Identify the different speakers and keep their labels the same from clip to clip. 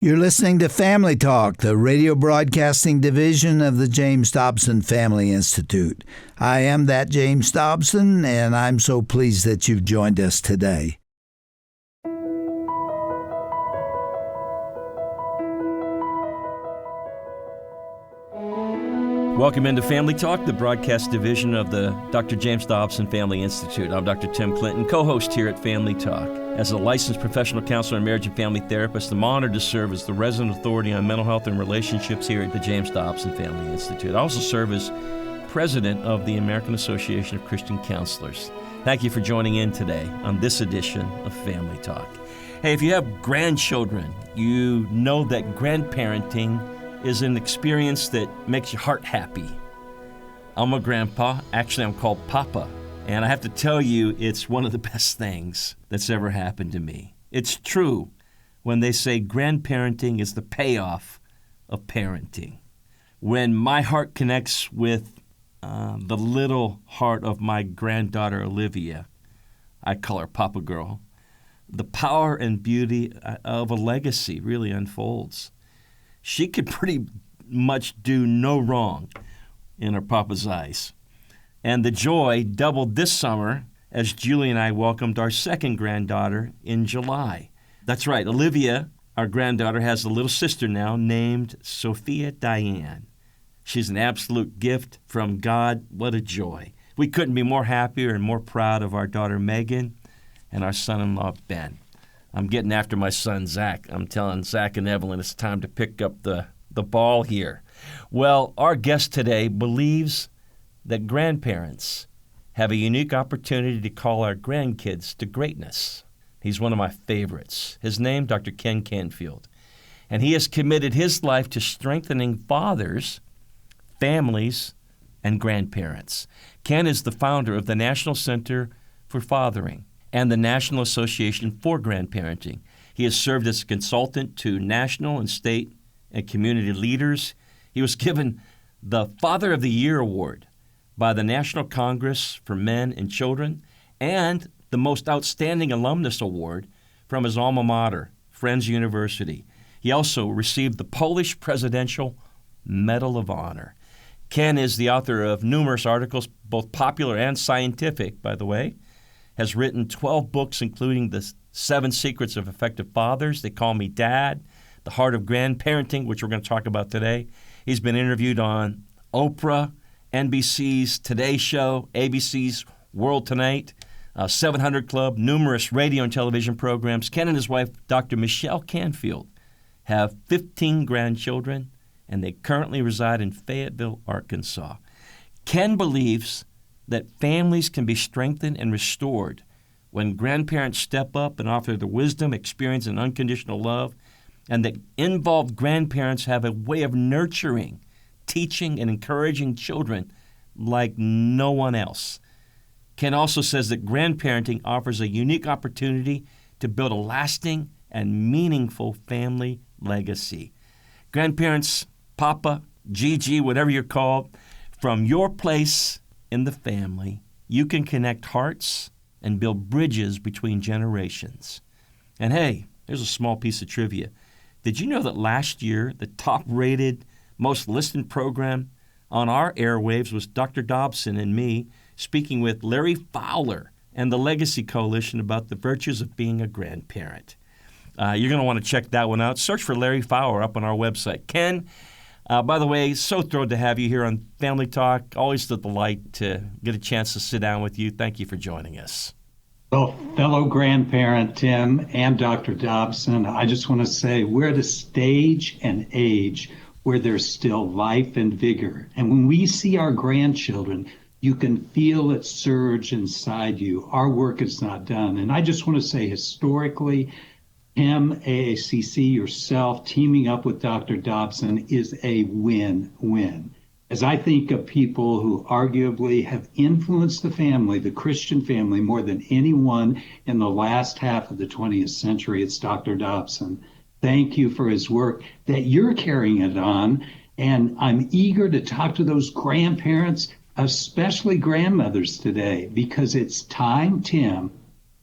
Speaker 1: You're listening to Family Talk, the radio broadcasting division of the James Dobson Family Institute. I am that James Dobson, and I'm so pleased that you've joined us today.
Speaker 2: Welcome into Family Talk, the broadcast division of the Dr. James Dobson Family Institute. I'm Dr. Tim Clinton, co-host here at Family Talk. As a licensed professional counselor and marriage and family therapist, I'm honored to serve as the resident authority on mental health and relationships here at the James Dobson Family Institute. I also serve as president of the American Association of Christian Counselors. Thank you for joining in today on this edition of Family Talk. Hey, if you have grandchildren, you know that grandparenting is an experience that makes your heart happy. I'm a grandpa. Actually, I'm called Papa. And I have to tell you, it's one of the best things that's ever happened to me. It's true when they say grandparenting is the payoff of parenting. When my heart connects with the little heart of my granddaughter, Olivia, I call her Papa Girl, the power and beauty of a legacy really unfolds. She could pretty much do no wrong in her papa's eyes. And the joy doubled this summer as Julie and I welcomed our second granddaughter in July. That's right, Olivia, our granddaughter, has a little sister now named Sophia Diane. She's an absolute gift from God. What a joy. We couldn't be more happier and more proud of our daughter Megan and our son-in-law Ben. I'm getting after my son, Zach. I'm telling Zach and Evelyn it's time to pick up the ball here. Well, our guest today believes that grandparents have a unique opportunity to call our grandkids to greatness. He's one of my favorites. His name, Dr. Ken Canfield. And he has committed his life to strengthening fathers, families, and grandparents. Ken is the founder of the National Center for Fathering and the National Association for Grandparenting. He has served as a consultant to national and state and community leaders. He was given the Father of the Year Award by the National Congress for Men and Children and the Most Outstanding Alumnus Award from his alma mater, Friends University. He also received the Polish Presidential Medal of Honor. Ken is the author of numerous articles, both popular and scientific, by the way, has written 12 books, including The 7 Secrets of Effective Fathers, They Call Me Dad, The Heart of Grandparenting, which we're going to talk about today. He's been interviewed on Oprah, NBC's Today Show, ABC's World Tonight, 700 Club, numerous radio and television programs. Ken and his wife, Dr. Michelle Canfield, have 15 grandchildren, and they currently reside in Fayetteville, Arkansas. Ken believes that families can be strengthened and restored when grandparents step up and offer their wisdom, experience, and unconditional love, and that involved grandparents have a way of nurturing, teaching, and encouraging children like no one else. Ken also says that grandparenting offers a unique opportunity to build a lasting and meaningful family legacy. Grandparents, Papa, Gigi, whatever you're called, from your place in the family, you can connect hearts and build bridges between generations. And hey, here's a small piece of trivia. Did you know that last year, the top-rated, most listened program on our airwaves was Dr. Dobson and me speaking with Larry Fowler and the Legacy Coalition about the virtues of being a grandparent? You're going to want to check that one out. Search for Larry Fowler up on our website. Ken, by the way, so thrilled to have you here on Family Talk. Always a delight to get a chance to sit down with you. Thank you for joining us.
Speaker 3: Well, fellow grandparent Tim and Dr. Dobson, I just want to say we're at a stage and age where there's still life and vigor. And when we see our grandchildren, you can feel it surge inside you. Our work is not done. And I just want to say historically, Tim, AACC, yourself, teaming up with Dr. Dobson is a win-win. As I think of people who arguably have influenced the family, the Christian family, more than anyone in the last half of the 20th century, it's Dr. Dobson. Thank you for his work that you're carrying it on. And I'm eager to talk to those grandparents, especially grandmothers today, because it's time, Tim,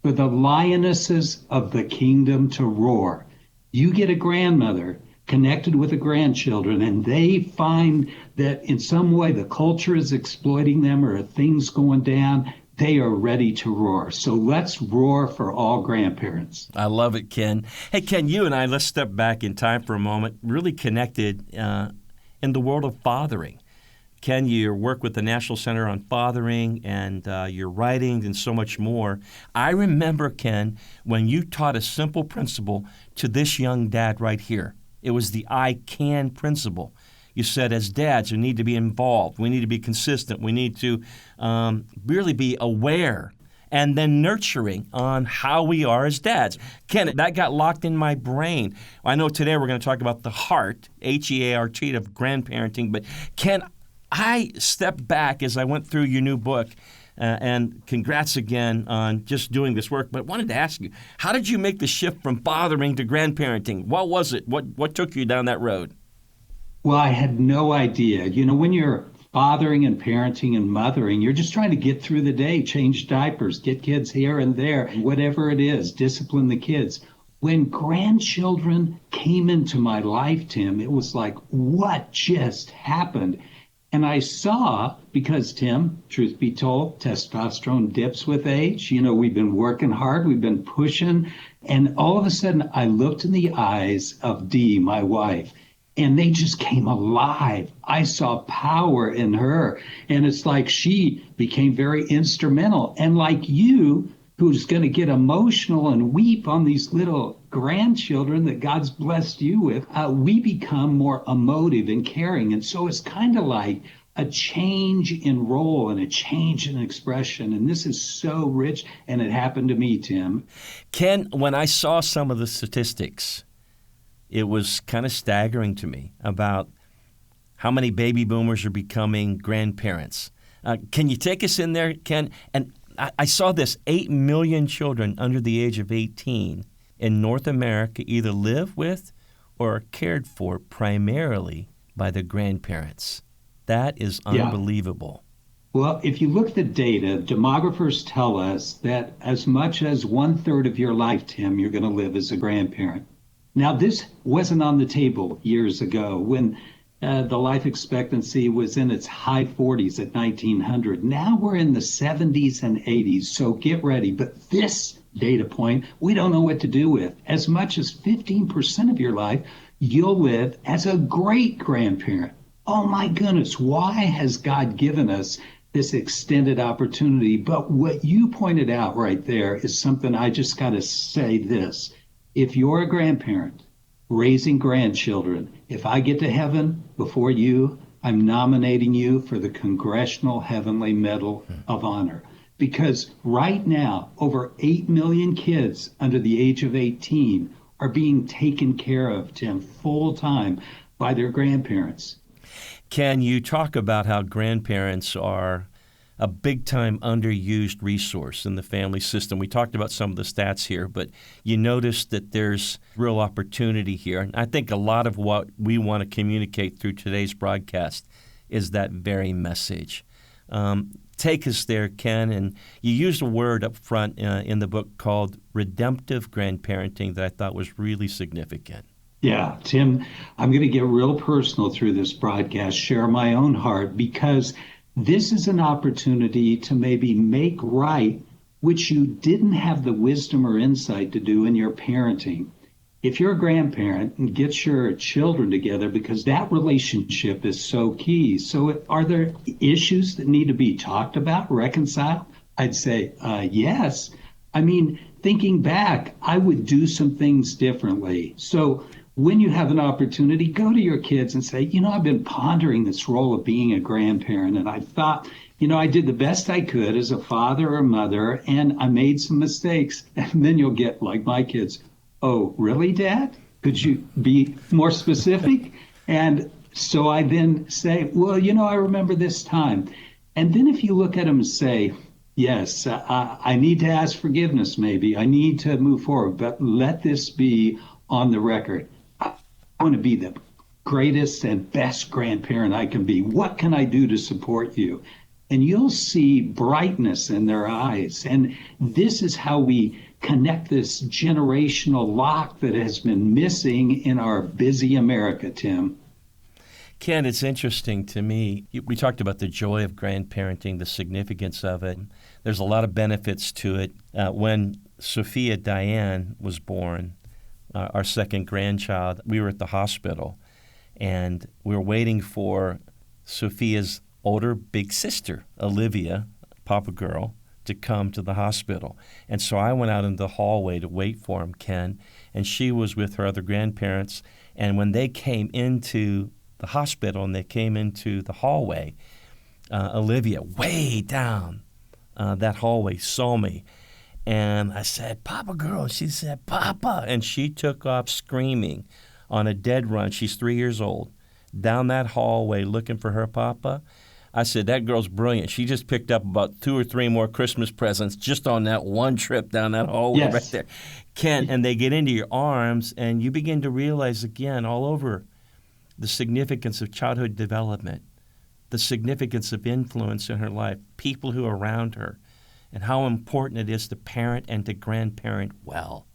Speaker 3: for the lionesses of the kingdom to roar. You get a grandmother connected with the grandchildren, and they find that in some way the culture is exploiting them or things going down, they are ready to roar. So let's roar for all grandparents.
Speaker 2: I love it, Ken. Hey, Ken, you and I, let's step back in time for a moment, really connected in the world of fathering. Ken, your work with the National Center on Fathering and your writings and so much more. I remember, Ken, when you taught a simple principle to this young dad right here. It was the I can principle. You said, as dads, we need to be involved. We need to be consistent. We need to really be aware and then nurturing on how we are as dads. Ken, that got locked in my brain. I know today we're going to talk about the heart, H-E-A-R-T, of grandparenting. But Ken, I stepped back as I went through your new book, and congrats again on just doing this work. But I wanted to ask you, how did you make the shift from fathering to grandparenting? What was it? What took you down that road?
Speaker 3: Well, I had no idea. You know, when you're fathering and parenting and mothering, you're just trying to get through the day, change diapers, get kids here and there, whatever it is, discipline the kids. When grandchildren came into my life, Tim, it was like, what just happened? And I saw, because Tim, truth be told, testosterone dips with age. You know, we've been working hard, we've been pushing. And all of a sudden, I looked in the eyes of Dee, my wife, and they just came alive. I saw power in her. And it's like she became very instrumental. And like you, who's going to get emotional and weep on these little grandchildren that God's blessed you with, we become more emotive and caring. And so it's kind of like a change in role and a change in expression. And this is so rich. And it happened to me, Tim.
Speaker 2: Ken, when I saw some of the statistics, it was kind of staggering to me about how many baby boomers are becoming grandparents. Can you take us in there, Ken? And I saw this, 8 million children under the age of 18 in North America either live with or are cared for primarily by their grandparents. That is unbelievable.
Speaker 3: Yeah. Well, if you look at the data, demographers tell us that as much as 1/3 of your life, Tim, you're going to live as a grandparent. Now, this wasn't on the table years ago when the life expectancy was in its high 40s at 1900. Now we're in the 70s and 80s, so get ready. But this data point, we don't know what to do with. As much as 15% of your life, you'll live as a great-grandparent. Oh my goodness, why has God given us this extended opportunity? But what you pointed out right there is something I just got to say this. If you're a grandparent raising grandchildren, if I get to heaven before you, I'm nominating you for the Congressional Heavenly Medal of Honor. Because right now, over 8 million kids under the age of 18 are being taken care of, Tim, full time by their grandparents.
Speaker 2: Can you talk about how grandparents are a big-time underused resource in the family system? We talked about some of the stats here, but you notice that there's real opportunity here. And I think a lot of what we want to communicate through today's broadcast is that very message. Take us there, Ken. And you used a word up front in the book called redemptive grandparenting that I thought was really significant.
Speaker 3: Yeah, Tim, I'm going to get real personal through this broadcast, share my own heart, because this is an opportunity to maybe make right which you didn't have the wisdom or insight to do in your parenting. If you're a grandparent, and get your children together, because that relationship is so key. So are there issues that need to be talked about, reconciled? I'd say yes. I mean, thinking back, I would do some things differently. So when you have an opportunity, go to your kids and say, you know, I've been pondering this role of being a grandparent, and I thought, you know, I did the best I could as a father or mother, and I made some mistakes. And then you'll get, like my kids, oh, really, Dad? Could you be more specific? And so I then say, well, you know, I remember this time. And then if you look at them and say, yes, I need to ask forgiveness maybe. I need to move forward, but let this be on the record. I want to be the greatest and best grandparent I can be. What can I do to support you? And you'll see brightness in their eyes. And this is how we connect this generational lock that has been missing in our busy America, Tim.
Speaker 2: Ken, it's interesting to me. We talked about the joy of grandparenting, the significance of it. There's a lot of benefits to it. When Sophia Diane was born, our second grandchild, we were at the hospital, and we were waiting for Sophia's older big sister, Olivia, Papa Girl, to come to the hospital. And so I went out in the hallway to wait for him, Ken, and she was with her other grandparents. And when they came into the hospital and they came into the hallway, Olivia, way down that hallway, saw me. And I said, "Papa Girl." She said, "Papa." And she took off screaming on a dead run. She's 3 years old, down that hallway looking for her papa. I said, "That girl's brilliant. She just picked up about 2 or 3 more Christmas presents just on that one trip down that hallway right there." Ken, and they get into your arms, and you begin to realize again all over the significance of childhood development, the significance of influence in her life, people who are around her, and how important it is to parent and to grandparent well.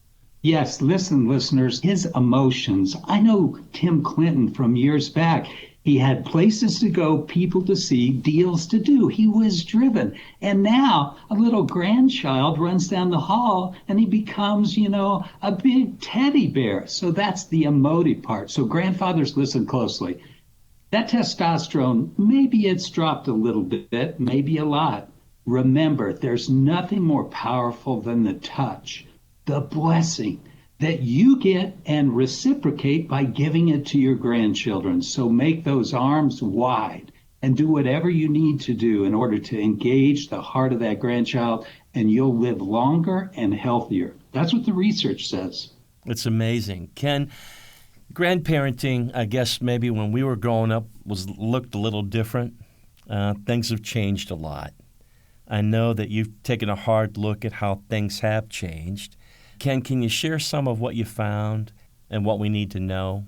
Speaker 3: Yes, listen, listeners, his emotions. I know Tim Clinton from years back. He had places to go, people to see, deals to do. He was driven. And now a little grandchild runs down the hall and he becomes, a big teddy bear. So that's the emotive part. So grandfathers, listen closely. That testosterone, maybe it's dropped a little bit, maybe a lot. Remember, there's nothing more powerful than the touch, the blessing that you get and reciprocate by giving it to your grandchildren. So make those arms wide and do whatever you need to do in order to engage the heart of that grandchild, and you'll live longer and healthier. That's what the research says.
Speaker 2: It's amazing. Ken, grandparenting, I guess maybe when we were growing up, looked a little different. Things have changed a lot. I know that you've taken a hard look at how things have changed. Ken, can you share some of what you found and what we need to know?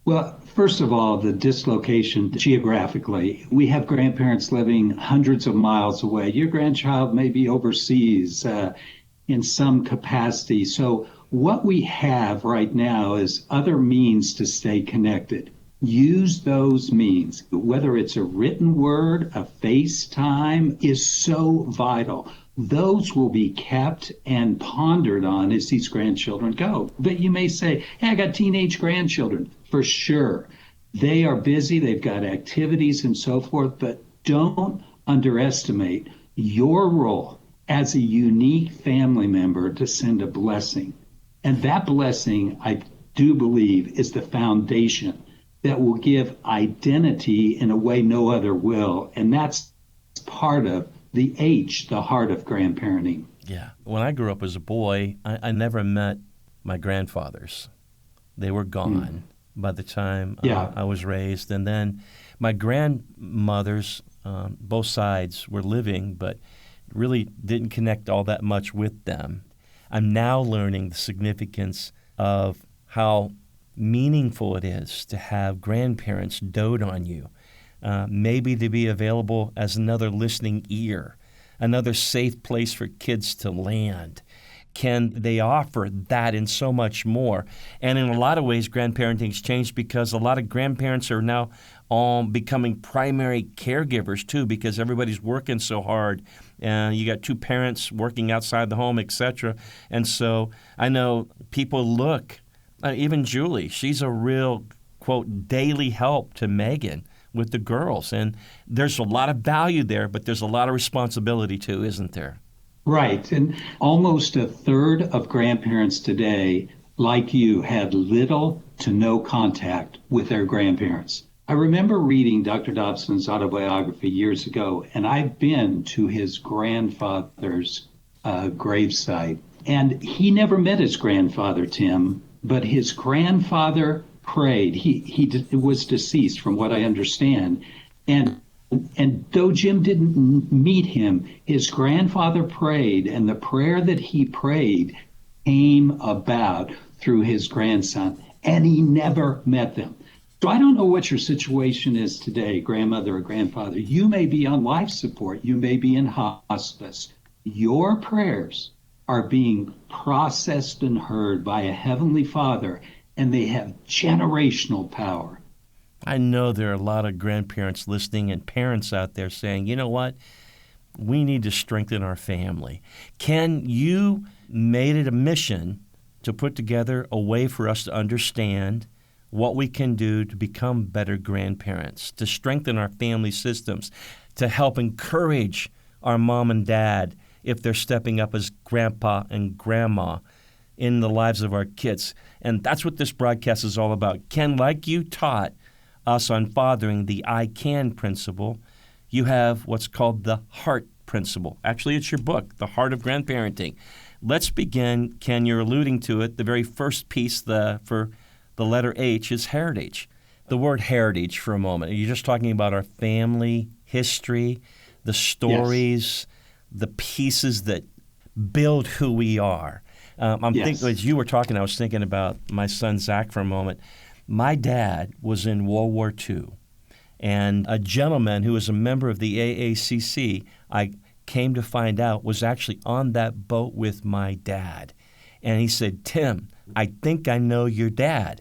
Speaker 3: Well, first of all, the dislocation geographically. We have grandparents living hundreds of miles away. Your grandchild may be overseas in some capacity. So what we have right now is other means to stay connected. Use those means, whether it's a written word, a FaceTime, is so vital. Those will be kept and pondered on as these grandchildren go. But you may say, "Hey, I got teenage grandchildren." For sure. They are busy, they've got activities and so forth, but don't underestimate your role as a unique family member to send a blessing. And that blessing, I do believe, is the foundation that will give identity in a way no other will. And that's part of the H, the heart of grandparenting.
Speaker 2: Yeah. When I grew up as a boy, I never met my grandfathers. They were gone by the time I was raised. And then my grandmothers, both sides, were living, but really didn't connect all that much with them. I'm now learning the significance of how meaningful it is to have grandparents dote on you, maybe to be available as another listening ear, another safe place for kids to land. Can they offer that and so much more? And in a lot of ways, grandparenting has changed because a lot of grandparents are now becoming primary caregivers too, because everybody's working so hard. You got two parents working outside the home, etc. And so I know people look. Even Julie, she's a real, quote, daily help to Megan with the girls. And there's a lot of value there, but there's a lot of responsibility too, isn't there?
Speaker 3: Right. And almost a third of grandparents today, like you, had little to no contact with their grandparents. I remember reading Dr. Dobson's autobiography years ago, and I've been to his grandfather's gravesite. And he never met his grandfather, Tim. But his grandfather prayed. He was deceased, from what I understand. And though Jim didn't meet him, his grandfather prayed, and the prayer that he prayed came about through his grandson, and he never met them. So I don't know what your situation is today, grandmother or grandfather. You may be on life support. You may be in hospice. Your prayers are being processed and heard by a Heavenly Father, and they have generational power.
Speaker 2: I know there are a lot of grandparents listening and parents out there saying, you know what? We need to strengthen our family. Ken, you made it a mission to put together a way for us to understand what we can do to become better grandparents, to strengthen our family systems, to help encourage our mom and dad if they're stepping up as grandpa and grandma in the lives of our kids. And that's what this broadcast is all about. Ken, like you taught us on fathering the I Can principle, you have what's called the Heart principle. Actually, it's your book, The Heart of Grandparenting. Let's begin. Ken, you're alluding to it. The very first piece for the letter H is heritage. The word heritage for a moment. You're just talking about our family history, the stories, the pieces that build who we are. Thinking, as you were talking, I was thinking about my son Zach for a moment. My dad was in World War II, and a gentleman who was a member of the AACC, I came to find out, was actually on that boat with my dad. And he said, Tim, I think I know your dad.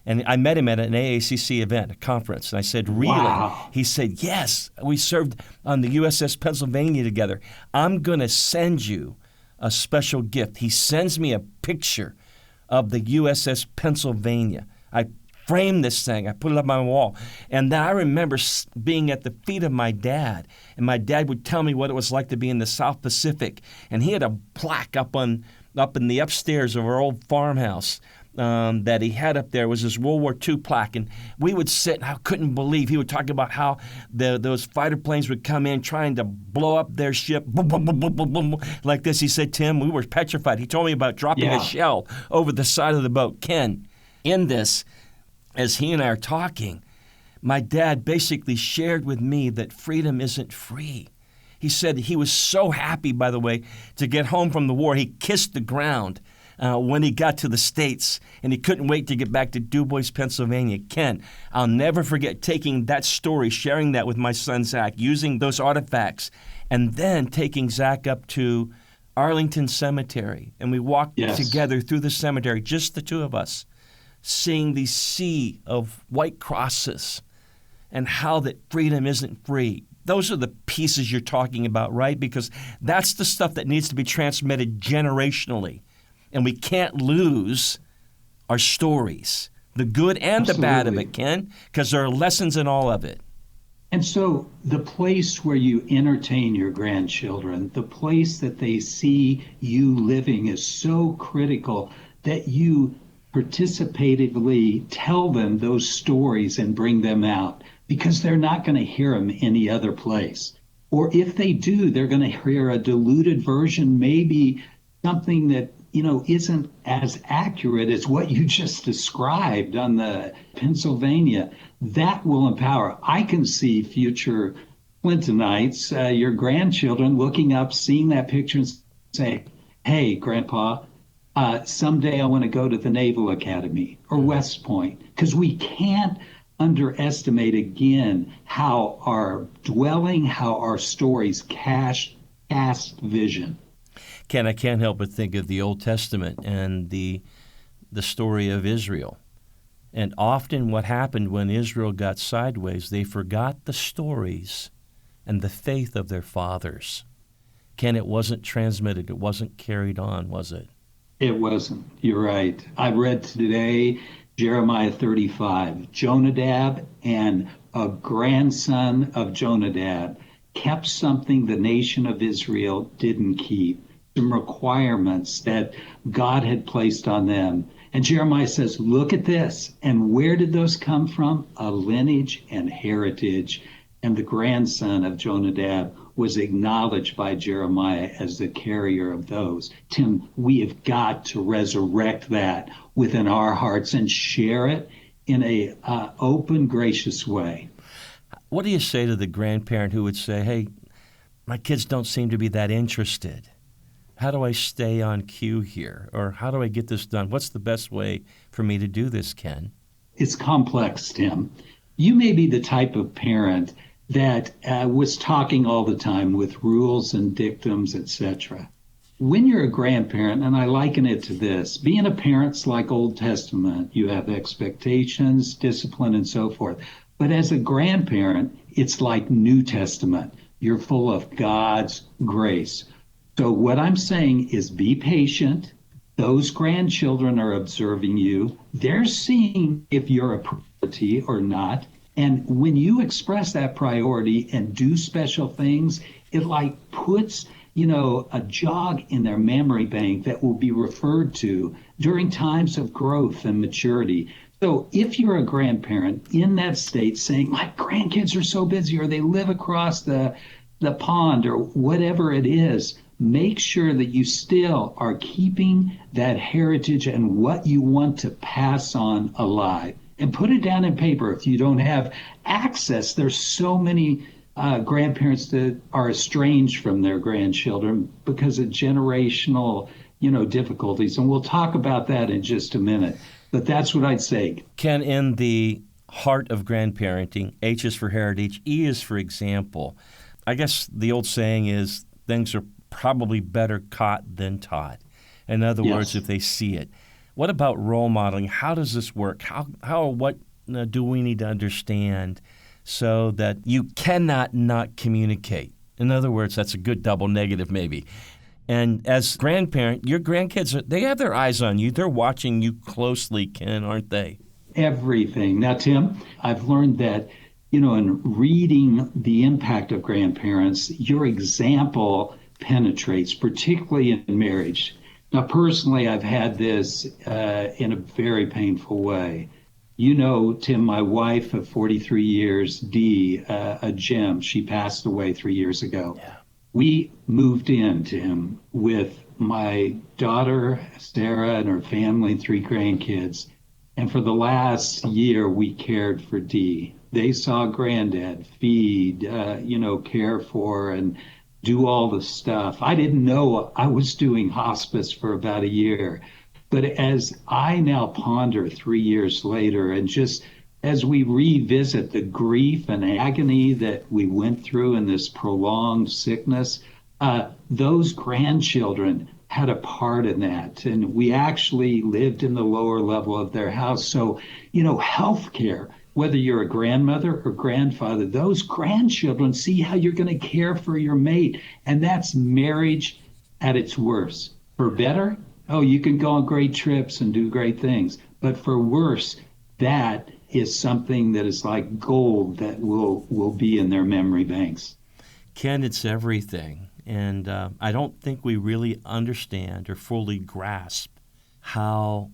Speaker 2: And I met him at an AACC event, a conference. And I said, really?
Speaker 3: Wow.
Speaker 2: He said, yes. We served on the USS Pennsylvania together. I'm going to send you a special gift. He sends me a picture of the USS Pennsylvania. I framed this thing. I put it up on my wall. And then I remember being at the feet of my dad. And my dad would tell me what it was like to be in the South Pacific. And he had a plaque up in the upstairs of our old farmhouse that he had up there. Was his World War II plaque. And we would sit, and I couldn't believe he would talk about how those fighter planes would come in trying to blow up their ship, boom, boom, boom, boom, boom, boom, like this. He said, Tim, we were petrified. He told me about dropping a shell over the side of the boat. Ken, in this, as he and I are talking, my dad basically shared with me that freedom isn't free. He said he was so happy, by the way, to get home from the war. He kissed the ground when he got to the States, and he couldn't wait to get back to Du Bois, Pennsylvania. Ken, I'll never forget taking that story, sharing that with my son Zach, using those artifacts, and then taking Zach up to Arlington Cemetery. And we walked together through the cemetery, just the two of us, seeing the sea of white crosses and how that freedom isn't free. Those are the pieces you're talking about, right? Because that's the stuff that needs to be transmitted generationally. And we can't lose our stories, the good and the bad of it, Ken, because there are lessons in all of it.
Speaker 3: And so the place where you entertain your grandchildren, the place that they see you living is so critical that you participatively tell them those stories and bring them out, because they're not going to hear them any other place. Or if they do, they're going to hear a diluted version, maybe something that, isn't as accurate as what you just described on the Pennsylvania. That will empower. I can see future Clintonites, your grandchildren, looking up, seeing that picture and say, hey, Grandpa, someday I want to go to the Naval Academy or West Point, because we can't underestimate again how our dwelling, how our stories cast vision.
Speaker 2: Ken, I can't help but think of the Old Testament and the story of Israel. And often what happened when Israel got sideways, they forgot the stories and the faith of their fathers. Ken, it wasn't transmitted. It wasn't carried on, was it?
Speaker 3: It wasn't. You're right. I read today Jeremiah 35. Jonadab and a grandson of Jonadab kept something the nation of Israel didn't keep, some requirements that God had placed on them. And Jeremiah says, look at this. And where did those come from? A lineage and heritage. And the grandson of Jonadab was acknowledged by Jeremiah as the carrier of those. Tim, we have got to resurrect that within our hearts and share it in a open, gracious way.
Speaker 2: What do you say to the grandparent who would say, hey, my kids don't seem to be that interested? How do I stay on cue here? Or how do I get this done? What's the best way for me to do this, Ken?
Speaker 3: It's complex, Tim. You may be the type of parent that was talking all the time with rules and dictums, etc. when you're a grandparent, and I liken it to this, being a parent's like Old Testament. You have expectations, discipline, and so forth. But as a grandparent, it's like New Testament. You're full of God's grace. So what I'm saying is be patient. Those grandchildren are observing you. They're seeing if you're a priority or not. And when you express that priority and do special things, it like puts, a jog in their memory bank that will be referred to during times of growth and maturity. So if you're a grandparent in that state saying, my grandkids are so busy, or they live across the pond, or whatever it is, make sure that you still are keeping that heritage and what you want to pass on alive. And put it down in paper if you don't have access. There's so many grandparents that are estranged from their grandchildren because of generational, difficulties. And we'll talk about that in just a minute. But that's what I'd say.
Speaker 2: Ken, in the Heart of Grandparenting, H is for heritage, E is for example. I guess the old saying is things are probably better caught than taught. In other words, if they see it. What about role modeling? How does this work? What do we need to understand so that you cannot not communicate? In other words, that's a good double negative maybe. And as grandparent, your grandkids, they have their eyes on you. They're watching you closely, Ken, aren't they?
Speaker 3: Everything. Now, Tim, I've learned that, in reading the impact of grandparents, your example penetrates, particularly in marriage. Now, personally, I've had this in a very painful way. Tim, my wife of 43 years, Dee, a gem, she passed away 3 years ago. Yeah. We moved in, Tim, with my daughter, Sarah, and her family, and 3 grandkids. And for the last year, we cared for Dee. They saw Granddad feed, care for, and do all the stuff. I didn't know I was doing hospice for about a year. But as I now ponder 3 years later, and just as we revisit the grief and agony that we went through in this prolonged sickness, those grandchildren had a part in that. And we actually lived in the lower level of their house. So, healthcare, whether you're a grandmother or grandfather, those grandchildren see how you're going to care for your mate. And that's marriage at its worst. For better, you can go on great trips and do great things. But for worse, that is something that is like gold that will be in their memory banks.
Speaker 2: Ken, it's everything. And I don't think we really understand or fully grasp how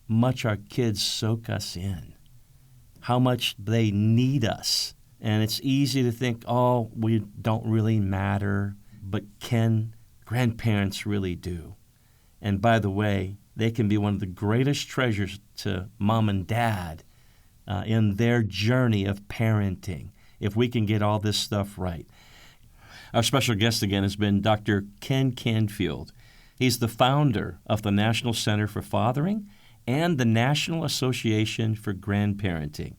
Speaker 2: much our kids soak us in, how much they need us. And it's easy to think, we don't really matter. But Ken, grandparents really do. And by the way, they can be one of the greatest treasures to mom and dad in their journey of parenting, if we can get all this stuff right. Our special guest again has been Dr. Ken Canfield. He's the founder of the National Center for Fathering and the National Association for Grandparenting.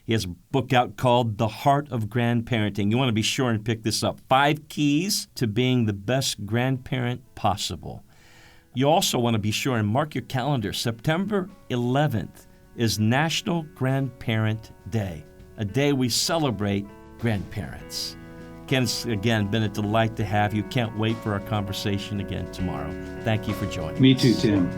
Speaker 2: He has a book out called The Heart of Grandparenting. You want to be sure and pick this up. 5 Keys to Being the Best Grandparent Possible. You also want to be sure and mark your calendar. September 11th is National Grandparent Day, a day we celebrate grandparents. Ken, it's again been a delight to have you. Can't wait for our conversation again tomorrow. Thank you for joining us.
Speaker 3: Me too, Tim.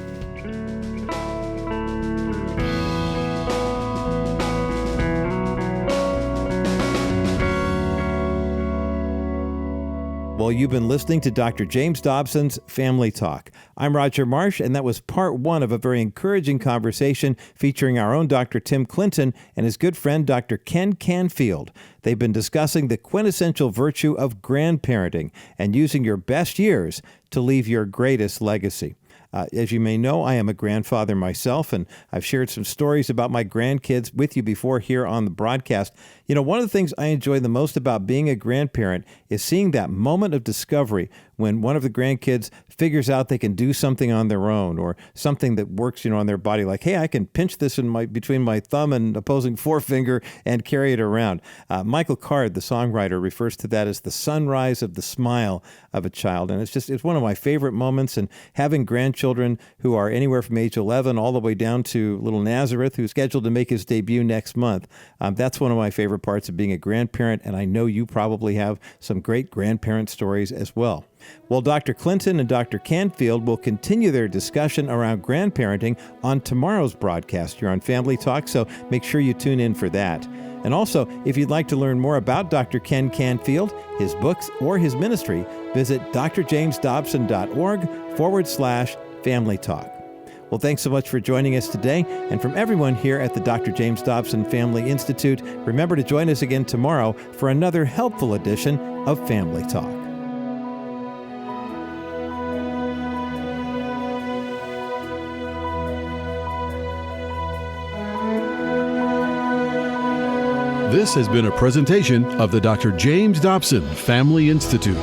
Speaker 4: Well, you've been listening to Dr. James Dobson's Family Talk. I'm Roger Marsh, and that was part 1 of a very encouraging conversation featuring our own Dr. Tim Clinton and his good friend Dr. Ken Canfield. They've been discussing the quintessential virtue of grandparenting and using your best years to leave your greatest legacy. As you may know, I am a grandfather myself, and I've shared some stories about my grandkids with you before here on the broadcast. You know, one of the things I enjoy the most about being a grandparent is seeing that moment of discovery when one of the grandkids figures out they can do something on their own, or something that works, on their body, like, hey, I can pinch this between my thumb and opposing forefinger and carry it around. Michael Card, the songwriter, refers to that as the sunrise of the smile of a child. And it's one of my favorite moments. And having grandchildren who are anywhere from age 11 all the way down to little Nazareth, who's scheduled to make his debut next month, that's one of my favorite parts of being a grandparent. And I know you probably have some great grandparent stories as well. Well, Dr. Clinton and Dr. Canfield will continue their discussion around grandparenting on tomorrow's broadcast here on Family Talk, so make sure you tune in for that. And also, if you'd like to learn more about Dr. Ken Canfield, his books, or his ministry, visit drjamesdobson.org/Family Talk. Well, thanks so much for joining us today. And from everyone here at the Dr. James Dobson Family Institute, remember to join us again tomorrow for another helpful edition of Family Talk.
Speaker 5: This has been a presentation of the Dr. James Dobson Family Institute.